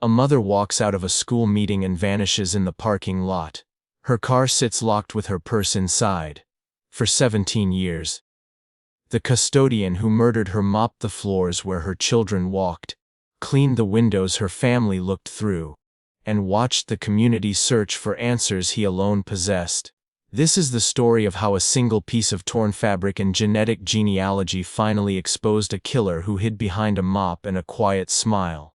A mother walks out of a school meeting and vanishes in the parking lot. Her car sits locked with her purse inside. For 17 years. The custodian who murdered her mopped the floors where her children walked, cleaned the windows her family looked through, and watched the community search for answers he alone possessed. This is the story of how a single piece of torn fabric and genetic genealogy finally exposed a killer who hid behind a mop and a quiet smile.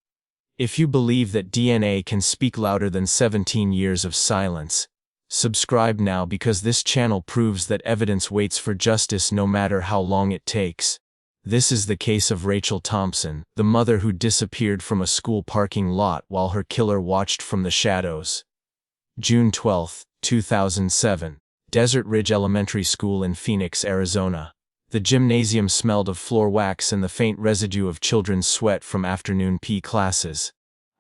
If you believe that DNA can speak louder than 17 years of silence, subscribe now, because this channel proves that evidence waits for justice no matter how long it takes. This is the case of Rachel Thompson, the mother who disappeared from a school parking lot while her killer watched from the shadows. June 12, 2007. Desert Ridge Elementary School in Phoenix, Arizona. The gymnasium smelled of floor wax and the faint residue of children's sweat from afternoon PE classes.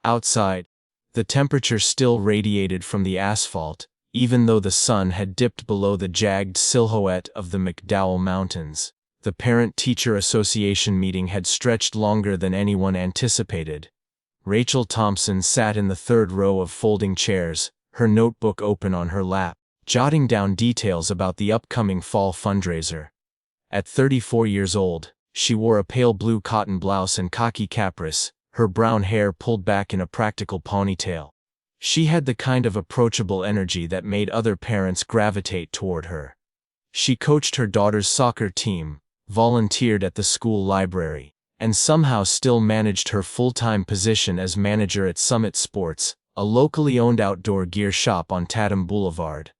Outside, the temperature still radiated from the asphalt, even though the sun had dipped below the jagged silhouette of the McDowell Mountains. The Parent-Teacher Association meeting had stretched longer than anyone anticipated. Rachel Thompson sat in the third row of folding chairs, her notebook open on her lap, jotting down details about the upcoming fall fundraiser. At 34 years old, she wore a pale blue cotton blouse and khaki capris, her brown hair pulled back in a practical ponytail. She had the kind of approachable energy that made other parents gravitate toward her. She coached her daughter's soccer team, volunteered at the school library, and somehow still managed her full-time position as manager at Summit Sports, a locally owned outdoor gear shop on Tatum Boulevard.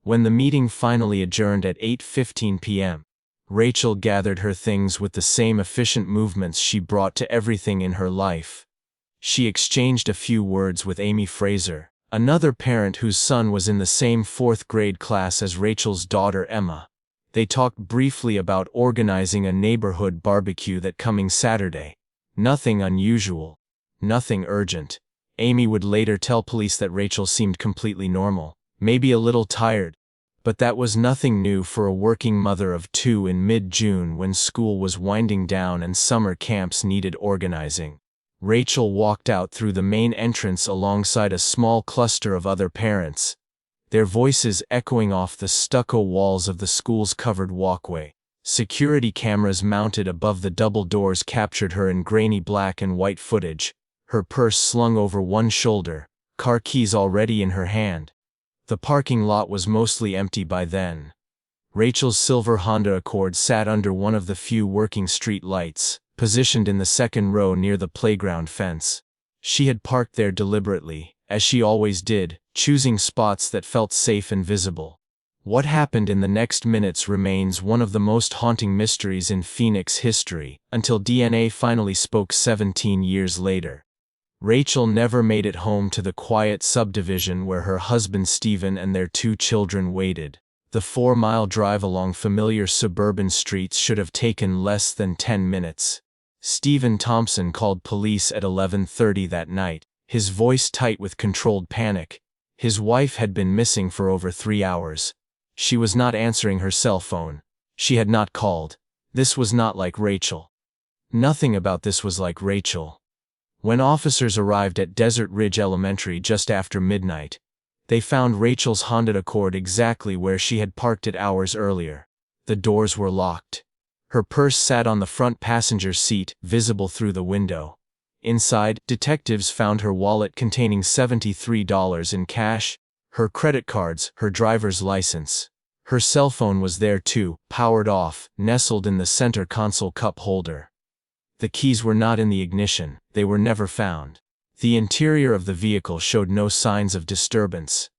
When the meeting finally adjourned at 8:15 p.m., Rachel gathered her things with the same efficient movements she brought to everything in her life. She exchanged a few words with Amy Fraser, another parent whose son was in the same fourth-grade class as Rachel's daughter Emma. They talked briefly about organizing a neighborhood barbecue that coming Saturday. Nothing unusual, nothing urgent. Amy would later tell police that Rachel seemed completely normal, maybe a little tired, but that was nothing new for a working mother of two in mid-June when school was winding down and summer camps needed organizing. Rachel walked out through the main entrance alongside a small cluster of other parents, their voices echoing off the stucco walls of the school's covered walkway. Security cameras mounted above the double doors captured her in grainy black and white footage, her purse slung over one shoulder, car keys already in her hand. The parking lot was mostly empty by then. Rachel's silver Honda Accord sat under one of the few working street lights, positioned in the second row near the playground fence. She had parked there deliberately, as she always did, choosing spots that felt safe and visible. What happened in the next minutes remains one of the most haunting mysteries in Phoenix history, until DNA finally spoke 17 years later. Rachel never made it home to the quiet subdivision where her husband Stephen and their two children waited. The 4-mile drive along familiar suburban streets should have taken less than 10 minutes. Stephen Thompson called police at 11:30 that night, his voice tight with controlled panic. His wife had been missing for over 3 hours. She was not answering her cell phone. She had not called. This was not like Rachel. Nothing about this was like Rachel. When officers arrived at Desert Ridge Elementary just after midnight, they found Rachel's Honda Accord exactly where she had parked it hours earlier. The doors were locked. Her purse sat on the front passenger seat, visible through the window. Inside, detectives found her wallet containing $73 in cash, her credit cards, her driver's license. Her cell phone was there too, powered off, nestled in the center console cup holder. The keys were not in the ignition, they were never found. The interior of the vehicle showed no signs of disturbance,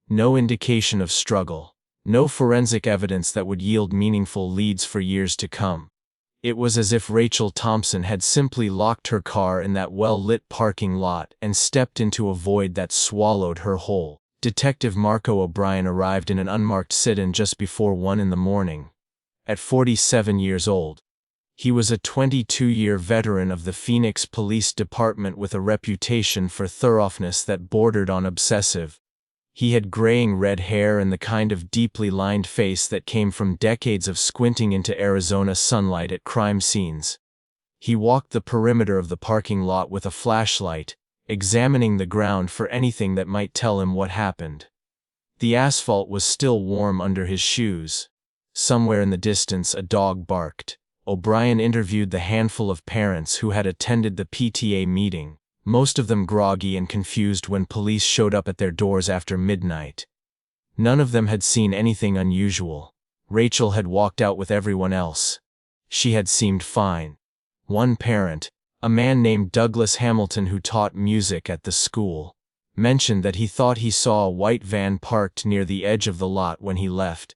no indication of struggle, no forensic evidence that would yield meaningful leads for years to come. It was as if Rachel Thompson had simply locked her car in that well-lit parking lot and stepped into a void that swallowed her whole. Detective Marco O'Brien arrived in an unmarked sit-in just before 1 in the morning. At 47 years old, he was a 22-year veteran of the Phoenix Police Department with a reputation for thoroughness that bordered on obsessive. He had graying red hair and the kind of deeply lined face that came from decades of squinting into Arizona sunlight at crime scenes. He walked the perimeter of the parking lot with a flashlight, examining the ground for anything that might tell him what happened. The asphalt was still warm under his shoes. Somewhere in the distance a dog barked. O'Brien interviewed the handful of parents who had attended the PTA meeting, most of them groggy and confused when police showed up at their doors after midnight. None of them had seen anything unusual. Rachel had walked out with everyone else. She had seemed fine. One parent, a man named Douglas Hamilton who taught music at the school, mentioned that he thought he saw a white van parked near the edge of the lot when he left.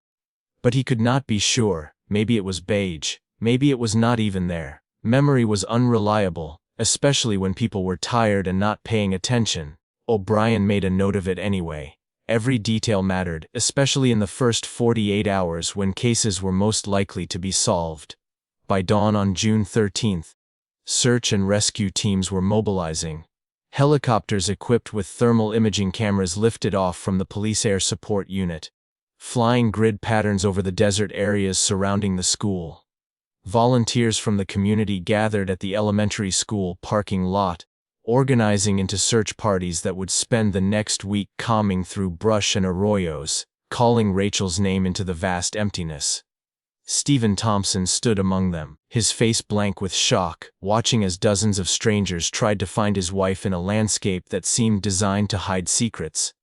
But he could not be sure. Maybe it was beige. Maybe it was not even there. Memory was unreliable, especially when people were tired and not paying attention. O'Brien made a note of it anyway. Every detail mattered, especially in the first 48 hours when cases were most likely to be solved. By dawn on June 13th, search and rescue teams were mobilizing. Helicopters equipped with thermal imaging cameras lifted off from the police air support unit, flying grid patterns over the desert areas surrounding the school. Volunteers from the community gathered at the elementary school parking lot, organizing into search parties that would spend the next week combing through brush and arroyos, calling Rachel's name into the vast emptiness. Stephen Thompson stood among them, his face blank with shock, watching as dozens of strangers tried to find his wife in a landscape that seemed designed to hide secrets.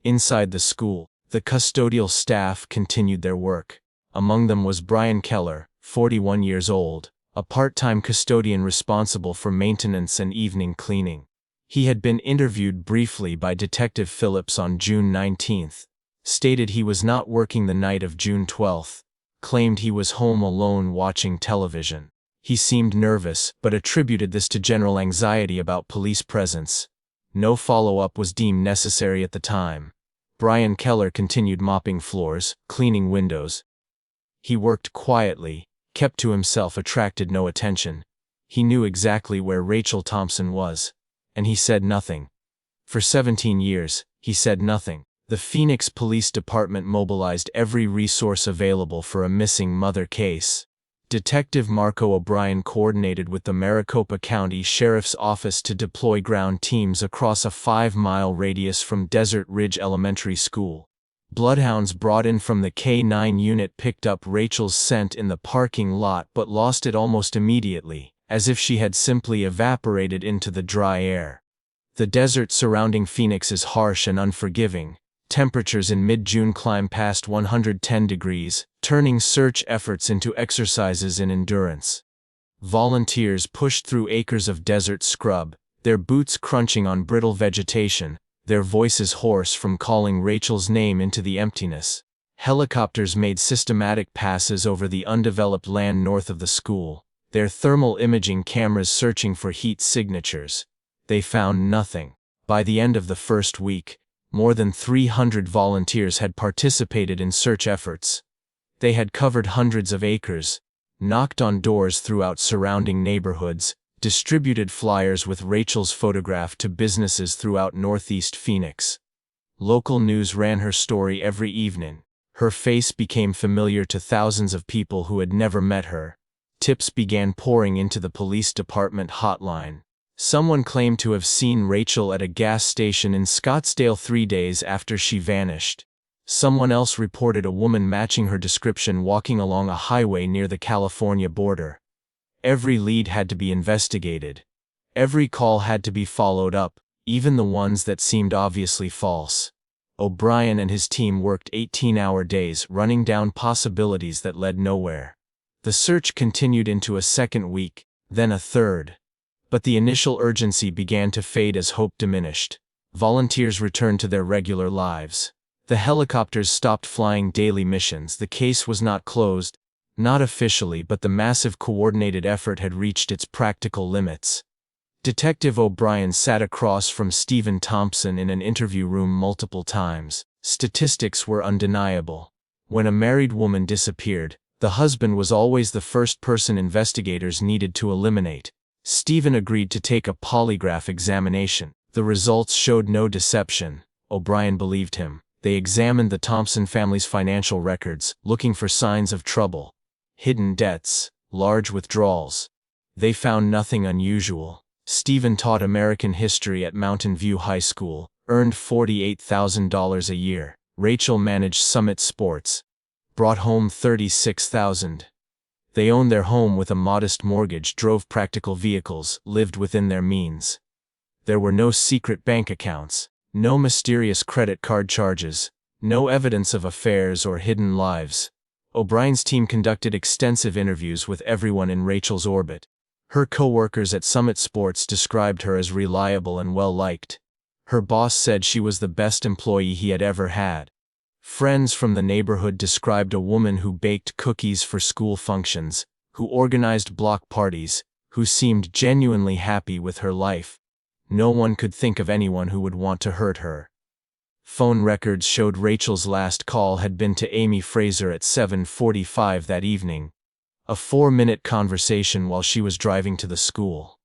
Inside the school, the custodial staff continued their work. Among them was Brian Keller, 41 years old, a part-time custodian responsible for maintenance and evening cleaning. He had been interviewed briefly by Detective Phillips on June 19th, stated he was not working the night of June 12th, claimed he was home alone watching television. He seemed nervous, but attributed this to general anxiety about police presence. No follow-up was deemed necessary at the time. Brian Keller continued mopping floors, cleaning windows. He worked quietly, kept to himself, attracted no attention. He knew exactly where Rachel Thompson was, and he said nothing. For 17 years, he said nothing. The Phoenix Police Department mobilized every resource available for a missing mother case. Detective Marco O'Brien coordinated with the Maricopa County Sheriff's Office to deploy ground teams across a 5-mile radius from Desert Ridge Elementary School. Bloodhounds brought in from the K-9 unit picked up Rachel's scent in the parking lot but lost it almost immediately, as if she had simply evaporated into the dry air. The desert surrounding Phoenix is harsh and unforgiving. Temperatures in mid-June climb past 110 degrees, turning search efforts into exercises in endurance. Volunteers pushed through acres of desert scrub, their boots crunching on brittle vegetation, their voices hoarse from calling Rachel's name into the emptiness. Helicopters made systematic passes over the undeveloped land north of the school, their thermal imaging cameras searching for heat signatures. They found nothing. By the end of the first week, more than 300 volunteers had participated in search efforts. They had covered hundreds of acres, knocked on doors throughout surrounding neighborhoods, distributed flyers with Rachel's photograph to businesses throughout Northeast Phoenix. Local news ran her story every evening. Her face became familiar to thousands of people who had never met her. Tips began pouring into the police department hotline. Someone claimed to have seen Rachel at a gas station in Scottsdale 3 days after she vanished. Someone else reported a woman matching her description walking along a highway near the California border. Every lead had to be investigated. Every call had to be followed up, even the ones that seemed obviously false. O'Brien and his team worked 18-hour days running down possibilities that led nowhere. The search continued into a second week, then a third. But the initial urgency began to fade as hope diminished. Volunteers returned to their regular lives. The helicopters stopped flying daily missions. The case was not closed, not officially, but the massive coordinated effort had reached its practical limits. Detective O'Brien sat across from Stephen Thompson in an interview room multiple times. Statistics were undeniable. When a married woman disappeared, the husband was always the first person investigators needed to eliminate. Stephen agreed to take a polygraph examination. The results showed no deception. O'Brien believed him. They examined the Thompson family's financial records, looking for signs of trouble. Hidden debts, large withdrawals. They found nothing unusual. Stephen taught American history at Mountain View High School, earned $48,000 a year. Rachel managed Summit Sports, brought home $36,000. They owned their home with a modest mortgage, drove practical vehicles, lived within their means. There were no secret bank accounts, no mysterious credit card charges, no evidence of affairs or hidden lives. O'Brien's team conducted extensive interviews with everyone in Rachel's orbit. Her co-workers at Summit Sports described her as reliable and well-liked. Her boss said she was the best employee he had ever had. Friends from the neighborhood described a woman who baked cookies for school functions, who organized block parties, who seemed genuinely happy with her life. No one could think of anyone who would want to hurt her. Phone records showed Rachel's last call had been to Amy Fraser at 7:45 that evening. A 4-minute conversation while she was driving to the school.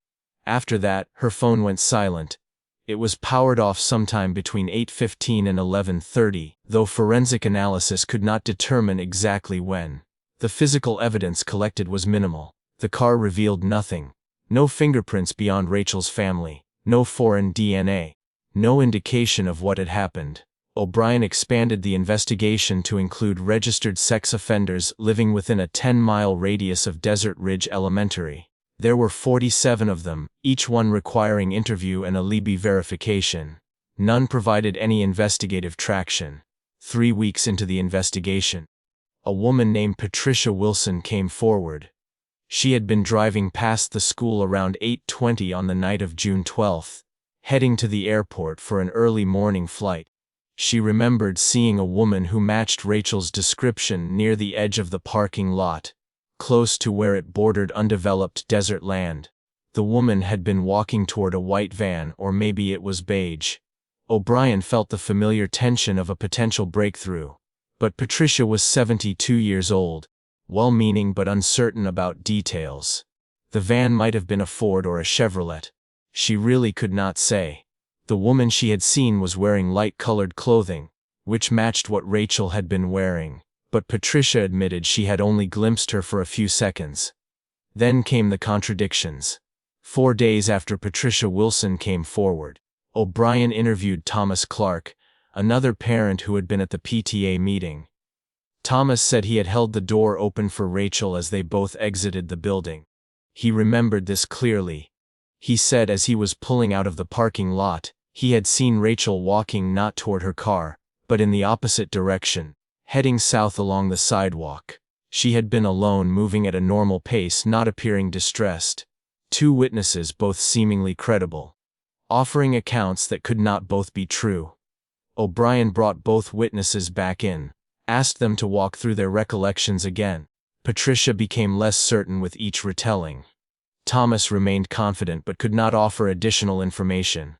After that, her phone went silent. It was powered off sometime between 8:15 and 11:30, though forensic analysis could not determine exactly when. The physical evidence collected was minimal. The car revealed nothing. No fingerprints beyond Rachel's family, no foreign DNA, no indication of what had happened. O'Brien expanded the investigation to include registered sex offenders living within a 10-mile radius of Desert Ridge Elementary. There were 47 of them, each one requiring interview and alibi verification. None provided any investigative traction. 3 weeks into the investigation, a woman named Patricia Wilson came forward. She had been driving past the school around 8:20 on the night of June 12th, heading to the airport for an early morning flight. She remembered seeing a woman who matched Rachel's description near the edge of the parking lot, close to where it bordered undeveloped desert land. The woman had been walking toward a white van, or maybe it was beige. O'Brien felt the familiar tension of a potential breakthrough. But Patricia was 72 years old, well-meaning but uncertain about details. The van might have been a Ford or a Chevrolet. She really could not say. The woman she had seen was wearing light-colored clothing, which matched what Rachel had been wearing, but Patricia admitted she had only glimpsed her for a few seconds. Then came the contradictions. 4 days after Patricia Wilson came forward, O'Brien interviewed Thomas Clark, another parent who had been at the PTA meeting. Thomas said he had held the door open for Rachel as they both exited the building. He remembered this clearly. He said as he was pulling out of the parking lot, he had seen Rachel walking not toward her car, but in the opposite direction, heading south along the sidewalk. She had been alone, moving at a normal pace, not appearing distressed. 2 witnesses, both seemingly credible, offering accounts that could not both be true. O'Brien brought both witnesses back in, asked them to walk through their recollections again. Patricia became less certain with each retelling. Thomas remained confident but could not offer additional information.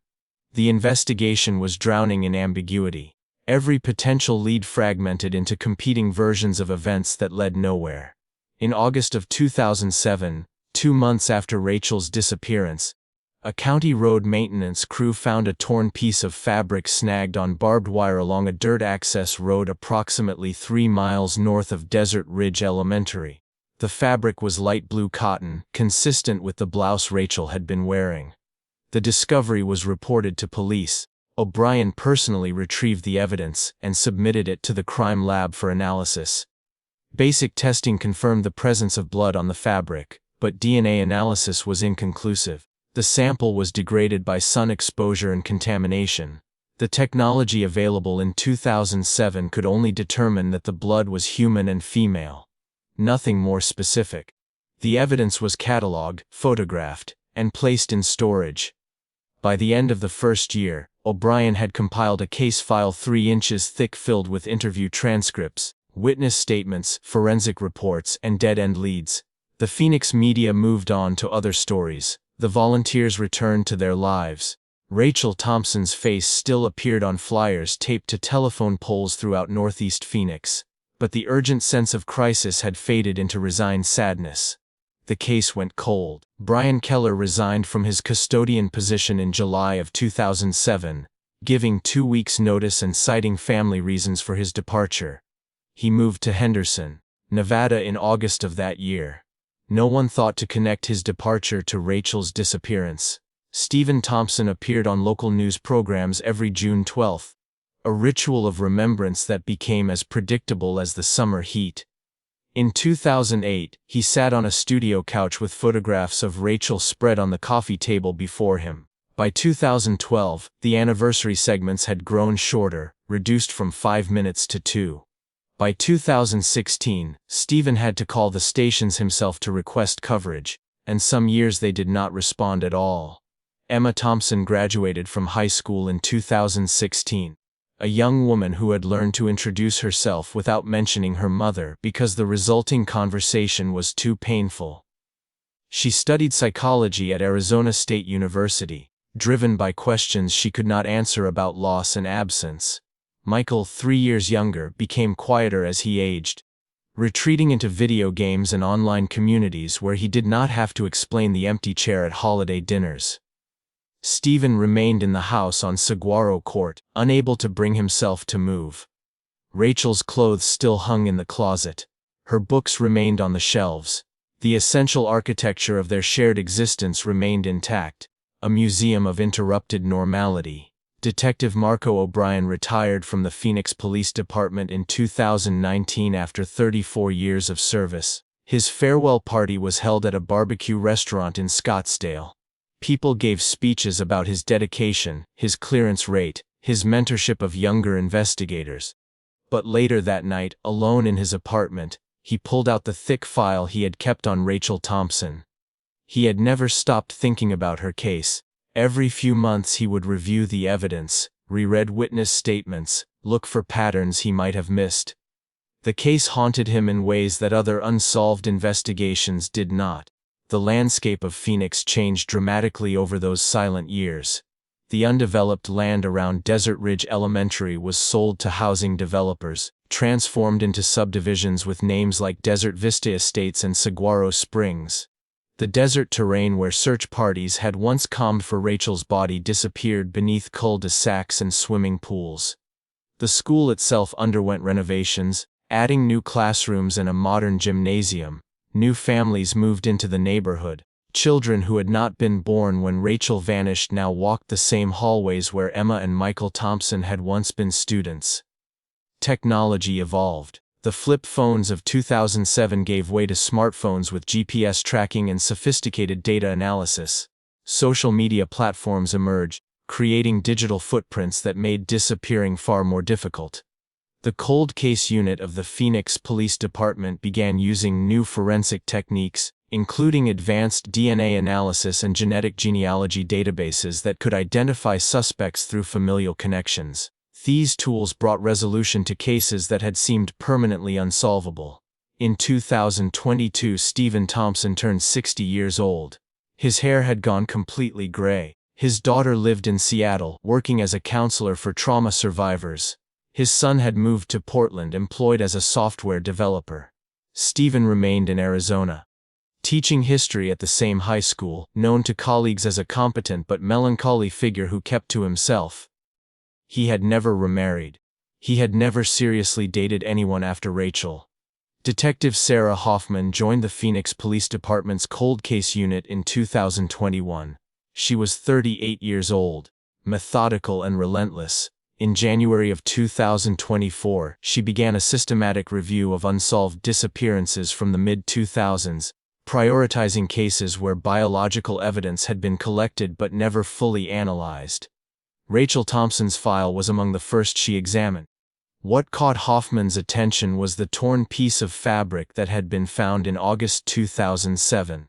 The investigation was drowning in ambiguity. Every potential lead fragmented into competing versions of events that led nowhere. In August of 2007, 2 months after Rachel's disappearance, a county road maintenance crew found a torn piece of fabric snagged on barbed wire along a dirt access road approximately 3 miles north of Desert Ridge Elementary. The fabric was light blue cotton, consistent with the blouse Rachel had been wearing. The discovery was reported to police. O'Brien personally retrieved the evidence and submitted it to the crime lab for analysis. Basic testing confirmed the presence of blood on the fabric, but DNA analysis was inconclusive. The sample was degraded by sun exposure and contamination. The technology available in 2007 could only determine that the blood was human and female. Nothing more specific. The evidence was catalogued, photographed, and placed in storage. By the end of the first year, O'Brien had compiled a case file 3 inches thick filled with interview transcripts, witness statements, forensic reports, and dead-end leads. The Phoenix media moved on to other stories. The volunteers returned to their lives. Rachel Thompson's face still appeared on flyers taped to telephone poles throughout Northeast Phoenix. But the urgent sense of crisis had faded into resigned sadness. The case went cold. Brian Keller resigned from his custodian position in July of 2007, giving 2 weeks' notice and citing family reasons for his departure. He moved to Henderson, Nevada in August of that year. No one thought to connect his departure to Rachel's disappearance. Stephen Thompson appeared on local news programs every June 12th, a ritual of remembrance that became as predictable as the summer heat. In 2008, he sat on a studio couch with photographs of Rachel spread on the coffee table before him. By 2012, the anniversary segments had grown shorter, reduced from 5 minutes to 2. By 2016, Stephen had to call the stations himself to request coverage, and some years they did not respond at all. Emma Thompson graduated from high school in 2016, a young woman who had learned to introduce herself without mentioning her mother because the resulting conversation was too painful. She studied psychology at Arizona State University, driven by questions she could not answer about loss and absence. Michael, 3 years younger, became quieter as he aged, retreating into video games and online communities where he did not have to explain the empty chair at holiday dinners. Stephen remained in the house on Saguaro Court, unable to bring himself to move. Rachel's clothes still hung in the closet. Her books remained on the shelves. The essential architecture of their shared existence remained intact, a museum of interrupted normality. Detective Marco O'Brien retired from the Phoenix Police Department in 2019 after 34 years of service. His farewell party was held at a barbecue restaurant in Scottsdale. People gave speeches about his dedication, his clearance rate, his mentorship of younger investigators. But later that night, alone in his apartment, he pulled out the thick file he had kept on Rachel Thompson. He had never stopped thinking about her case. Every few months he would review the evidence, reread witness statements, look for patterns he might have missed. The case haunted him in ways that other unsolved investigations did not. The landscape of Phoenix changed dramatically over those silent years. The undeveloped land around Desert Ridge Elementary was sold to housing developers, transformed into subdivisions with names like Desert Vista Estates and Saguaro Springs. The desert terrain where search parties had once combed for Rachel's body disappeared beneath cul-de-sacs and swimming pools. The school itself underwent renovations, adding new classrooms and a modern gymnasium. New families moved into the neighborhood. Children who had not been born when Rachel vanished now walked the same hallways where Emma and Michael Thompson had once been students. Technology evolved. The flip phones of 2007 gave way to smartphones with GPS tracking and sophisticated data analysis. Social media platforms emerged, creating digital footprints that made disappearing far more difficult. The cold case unit of the Phoenix Police Department began using new forensic techniques, including advanced DNA analysis and genetic genealogy databases that could identify suspects through familial connections. These tools brought resolution to cases that had seemed permanently unsolvable. In 2022, Stephen Thompson turned 60 years old. His hair had gone completely gray. His daughter lived in Seattle, working as a counselor for trauma survivors. His son had moved to Portland, employed as a software developer. Stephen remained in Arizona, teaching history at the same high school, known to colleagues as a competent but melancholy figure who kept to himself. He had never remarried. He had never seriously dated anyone after Rachel. Detective Sarah Hoffman joined the Phoenix Police Department's cold case unit in 2021. She was 38 years old, methodical and relentless. In January of 2024, she began a systematic review of unsolved disappearances from the mid-2000s, prioritizing cases where biological evidence had been collected but never fully analyzed. Rachel Thompson's file was among the first she examined. What caught Hoffman's attention was the torn piece of fabric that had been found in August 2007.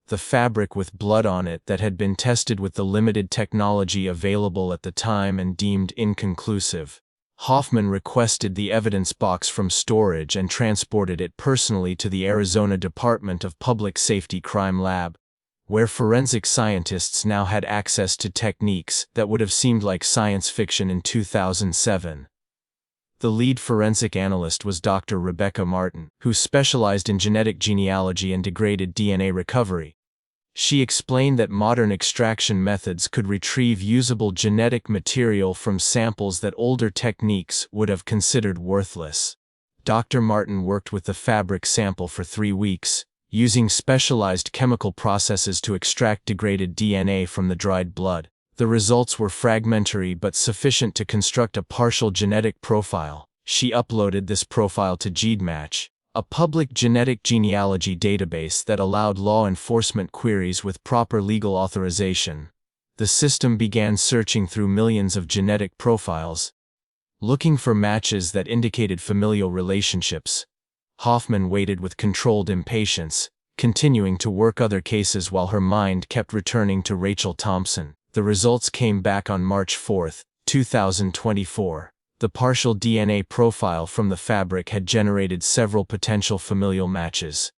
The fabric with blood on it that had been tested with the limited technology available at the time and deemed inconclusive. Hoffman requested the evidence box from storage and transported it personally to the Arizona Department of Public Safety Crime Lab, where forensic scientists now had access to techniques that would have seemed like science fiction in 2007. The lead forensic analyst was Dr. Rebecca Martin, who specialized in genetic genealogy and degraded DNA recovery. She explained that modern extraction methods could retrieve usable genetic material from samples that older techniques would have considered worthless. Dr. Martin worked with the fabric sample for 3 weeks, using specialized chemical processes to extract degraded DNA from the dried blood. The results were fragmentary but sufficient to construct a partial genetic profile. She uploaded this profile to GEDmatch, a public genetic genealogy database that allowed law enforcement queries with proper legal authorization. The system began searching through millions of genetic profiles, looking for matches that indicated familial relationships. Hoffman waited with controlled impatience, continuing to work other cases while her mind kept returning to Rachel Thompson. The results came back on March 4, 2024. The partial DNA profile from the fabric had generated several potential familial matches.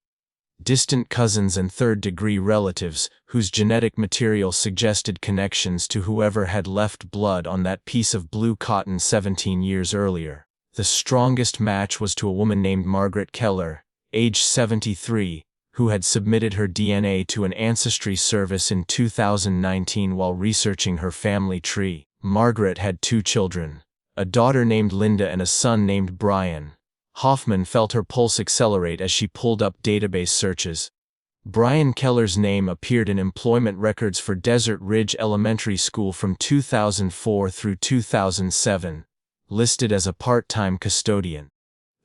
Distant cousins and third-degree relatives, whose genetic material suggested connections to whoever had left blood on that piece of blue cotton 17 years earlier. The strongest match was to a woman named Brian Keller, age 73, who had submitted her DNA to an ancestry service in 2019 while researching her family tree. Margaret had 2 children, a daughter named Linda and a son named Brian. Hoffman felt her pulse accelerate as she pulled up database searches. Brian Keller's name appeared in employment records for Desert Ridge Elementary School from 2004 through 2007, listed as a part-time custodian.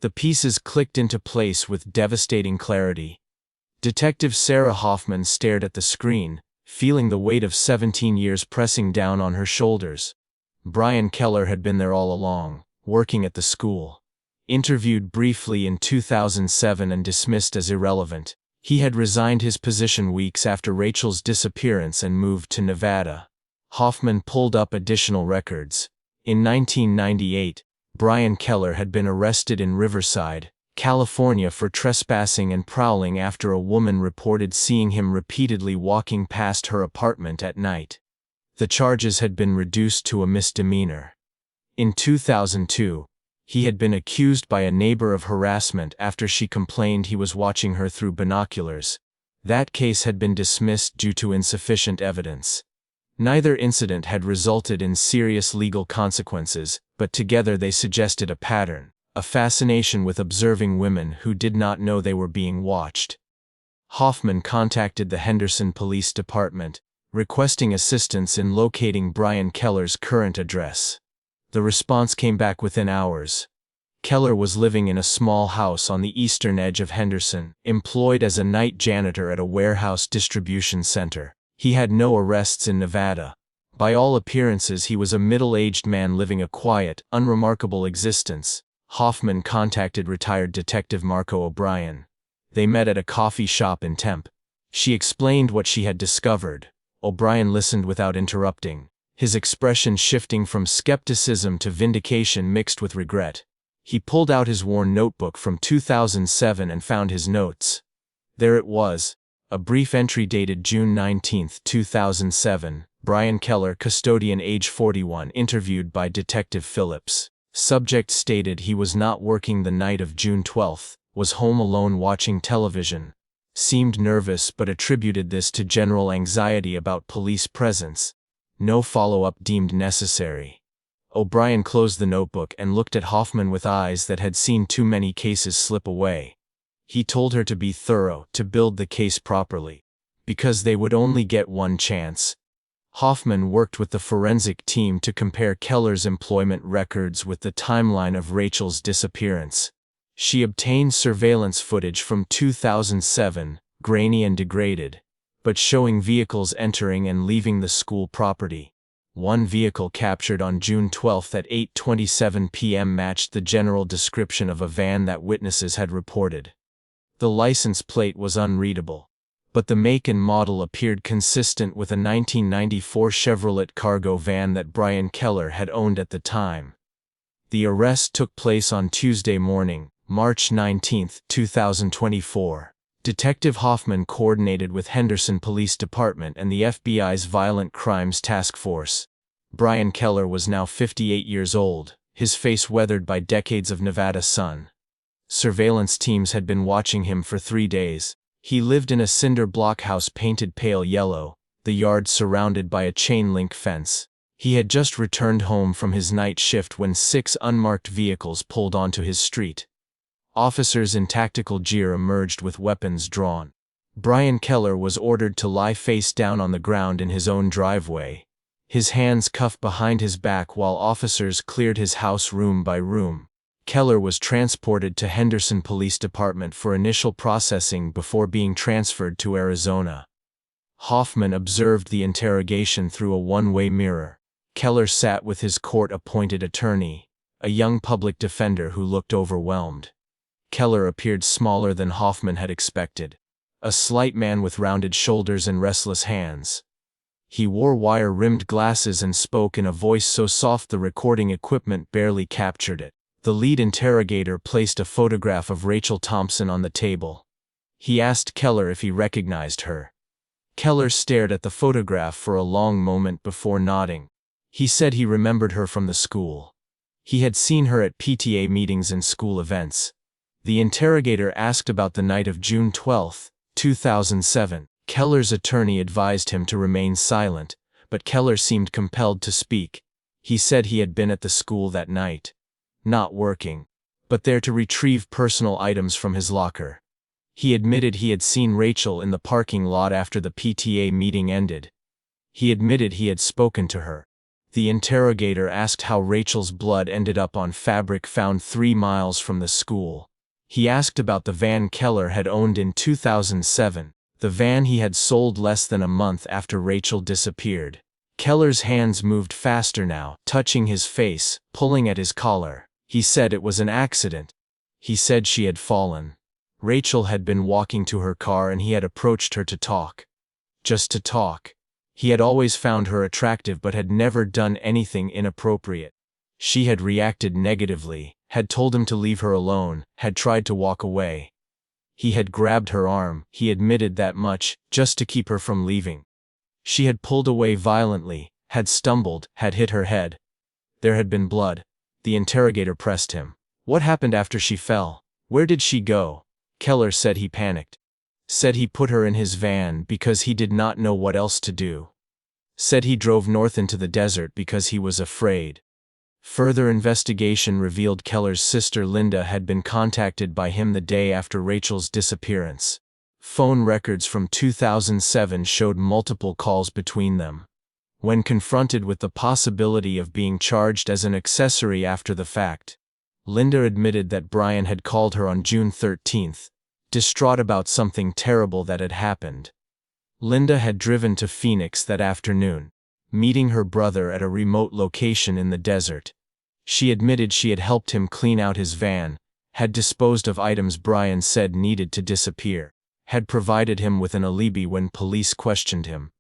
The pieces clicked into place with devastating clarity. Detective Sarah Hoffman stared at the screen, feeling the weight of 17 years pressing down on her shoulders. Brian Keller had been there all along, working at the school. Interviewed briefly in 2007 and dismissed as irrelevant. He had resigned his position weeks after Rachel's disappearance and moved to Nevada. Hoffman pulled up additional records. In 1998, Brian Keller had been arrested in Riverside, California for trespassing and prowling after a woman reported seeing him repeatedly walking past her apartment at night. The charges had been reduced to a misdemeanor. In 2002, he had been accused by a neighbor of harassment after she complained he was watching her through binoculars. That case had been dismissed due to insufficient evidence. Neither incident had resulted in serious legal consequences, but together they suggested a pattern, a fascination with observing women who did not know they were being watched. Hoffman contacted the Henderson Police Department, requesting assistance in locating Brian Keller's current address. The response came back within hours. Keller was living in a small house on the eastern edge of Henderson, employed as a night janitor at a warehouse distribution center. He had no arrests in Nevada. By all appearances, he was a middle-aged man living a quiet, unremarkable existence. Hoffman contacted retired Detective Marco O'Brien. They met at a coffee shop in Tempe. She explained what she had discovered. O'Brien listened without interrupting, his expression shifting from skepticism to vindication mixed with regret. He pulled out his worn notebook from 2007 and found his notes. There it was, a brief entry dated June 19, 2007. Brian Keller, custodian, age 41, interviewed by Detective Phillips. Subject stated he was not working the night of June 12, was home alone watching television. Seemed nervous but attributed this to general anxiety about police presence. No follow-up deemed necessary. O'Brien closed the notebook and looked at Hoffman with eyes that had seen too many cases slip away. He told her to be thorough, to build the case properly, because they would only get one chance. Hoffman worked with the forensic team to compare Keller's employment records with the timeline of Rachel's disappearance. She obtained surveillance footage from 2007, grainy and degraded, but showing vehicles entering and leaving the school property. One vehicle captured on June 12 at 8:27 p.m. matched the general description of a van that witnesses had reported. The license plate was unreadable, but the make and model appeared consistent with a 1994 Chevrolet cargo van that Brian Keller had owned at the time. The arrest took place on Tuesday morning, March 19, 2024. Detective Hoffman coordinated with Henderson Police Department and the FBI's Violent Crimes Task Force. Brian Keller was now 58 years old, his face weathered by decades of Nevada sun. Surveillance teams had been watching him for 3 days. He lived in a cinder block house painted pale yellow, the yard surrounded by a chain-link fence. He had just returned home from his night shift when 6 unmarked vehicles pulled onto his street. Officers in tactical gear emerged with weapons drawn. Brian Keller was ordered to lie face down on the ground in his own driveway, his hands cuffed behind his back while officers cleared his house room by room. Keller was transported to Henderson Police Department for initial processing before being transferred to Arizona. Hoffman observed the interrogation through a one-way mirror. Keller sat with his court-appointed attorney, a young public defender who looked overwhelmed. Keller appeared smaller than Hoffman had expected, a slight man with rounded shoulders and restless hands. He wore wire-rimmed glasses and spoke in a voice so soft the recording equipment barely captured it. The lead interrogator placed a photograph of Rachel Thompson on the table. He asked Keller if he recognized her. Keller stared at the photograph for a long moment before nodding. He said he remembered her from the school. He had seen her at PTA meetings and school events. The interrogator asked about the night of June 12, 2007. Keller's attorney advised him to remain silent, but Keller seemed compelled to speak. He said he had been at the school that night, not working, but there to retrieve personal items from his locker. He admitted he had seen Rachel in the parking lot after the PTA meeting ended. He admitted he had spoken to her. The interrogator asked how Rachel's blood ended up on fabric found 3 miles from the school. He asked about the van Keller had owned in 2007, the van he had sold less than a month after Rachel disappeared. Keller's hands moved faster now, touching his face, pulling at his collar. He said it was an accident. He said she had fallen. Rachel had been walking to her car and he had approached her to talk. Just to talk. He had always found her attractive but had never done anything inappropriate. She had reacted negatively, had told him to leave her alone, had tried to walk away. He had grabbed her arm, he admitted that much, just to keep her from leaving. She had pulled away violently, had stumbled, had hit her head. There had been blood. The interrogator pressed him. What happened after she fell? Where did she go? Keller said he panicked. Said he put her in his van because he did not know what else to do. Said he drove north into the desert because he was afraid. Further investigation revealed Keller's sister Linda had been contacted by him the day after Rachel's disappearance. Phone records from 2007 showed multiple calls between them. When confronted with the possibility of being charged as an accessory after the fact, Linda admitted that Brian had called her on June 13, distraught about something terrible that had happened. Linda had driven to Phoenix that afternoon, meeting her brother at a remote location in the desert. She admitted she had helped him clean out his van, had disposed of items Brian said needed to disappear, had provided him with an alibi when police questioned him.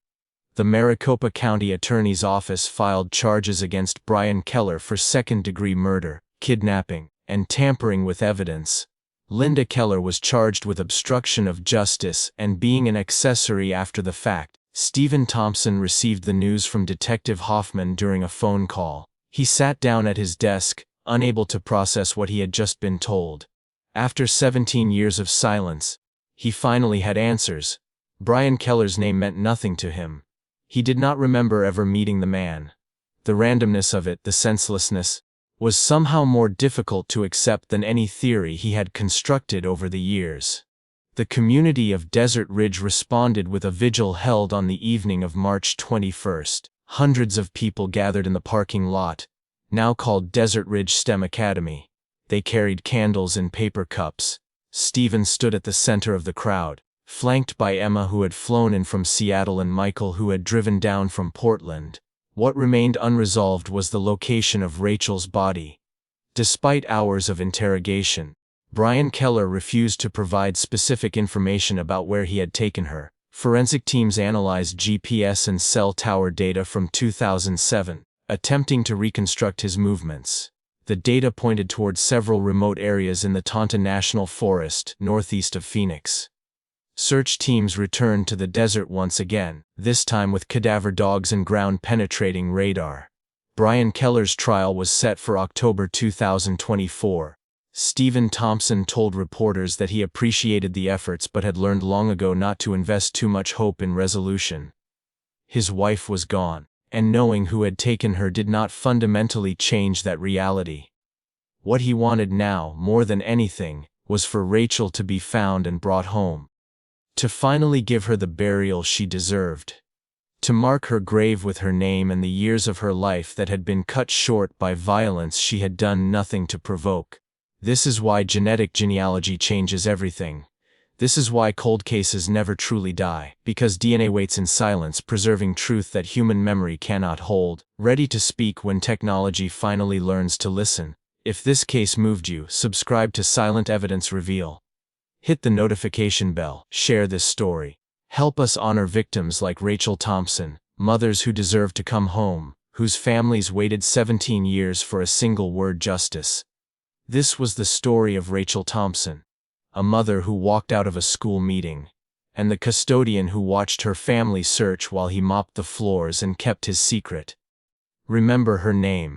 The Maricopa County Attorney's Office filed charges against Brian Keller for second-degree murder, kidnapping, and tampering with evidence. Linda Keller was charged with obstruction of justice and being an accessory after the fact. Stephen Thompson received the news from Detective Hoffman during a phone call. He sat down at his desk, unable to process what he had just been told. After 17 years of silence, he finally had answers. Brian Keller's name meant nothing to him. He did not remember ever meeting the man. The randomness of it, the senselessness, was somehow more difficult to accept than any theory he had constructed over the years. The community of Desert Ridge responded with a vigil held on the evening of March 21. Hundreds of people gathered in the parking lot, now called Desert Ridge STEM Academy. They carried candles in paper cups. Stephen stood at the center of the crowd, flanked by Emma, who had flown in from Seattle, and Michael, who had driven down from Portland. What remained unresolved was the location of Rachel's body. Despite hours of interrogation, Brian Keller refused to provide specific information about where he had taken her. Forensic teams analyzed GPS and cell tower data from 2007, attempting to reconstruct his movements. The data pointed toward several remote areas in the Tonta National Forest, northeast of Phoenix. Search teams returned to the desert once again, this time with cadaver dogs and ground-penetrating radar. Brian Keller's trial was set for October 2024. Stephen Thompson told reporters that he appreciated the efforts but had learned long ago not to invest too much hope in resolution. His wife was gone, and knowing who had taken her did not fundamentally change that reality. What he wanted now, more than anything, was for Rachel to be found and brought home. to finally give her the burial she deserved, to mark her grave with her name and the years of her life that had been cut short by violence she had done nothing to provoke. This is why genetic genealogy changes everything. This is why cold cases never truly die, because DNA waits in silence, preserving truth that human memory cannot hold, ready to speak when technology finally learns to listen. If this case moved you, subscribe to Silent Evidence Reveal. Hit the notification bell, share this story. Help us honor victims like Rachel Thompson, mothers who deserve to come home, whose families waited 17 years for a single word: justice. This was the story of Rachel Thompson, a mother who walked out of a school meeting, and the custodian who watched her family search while he mopped the floors and kept his secret. Remember her name.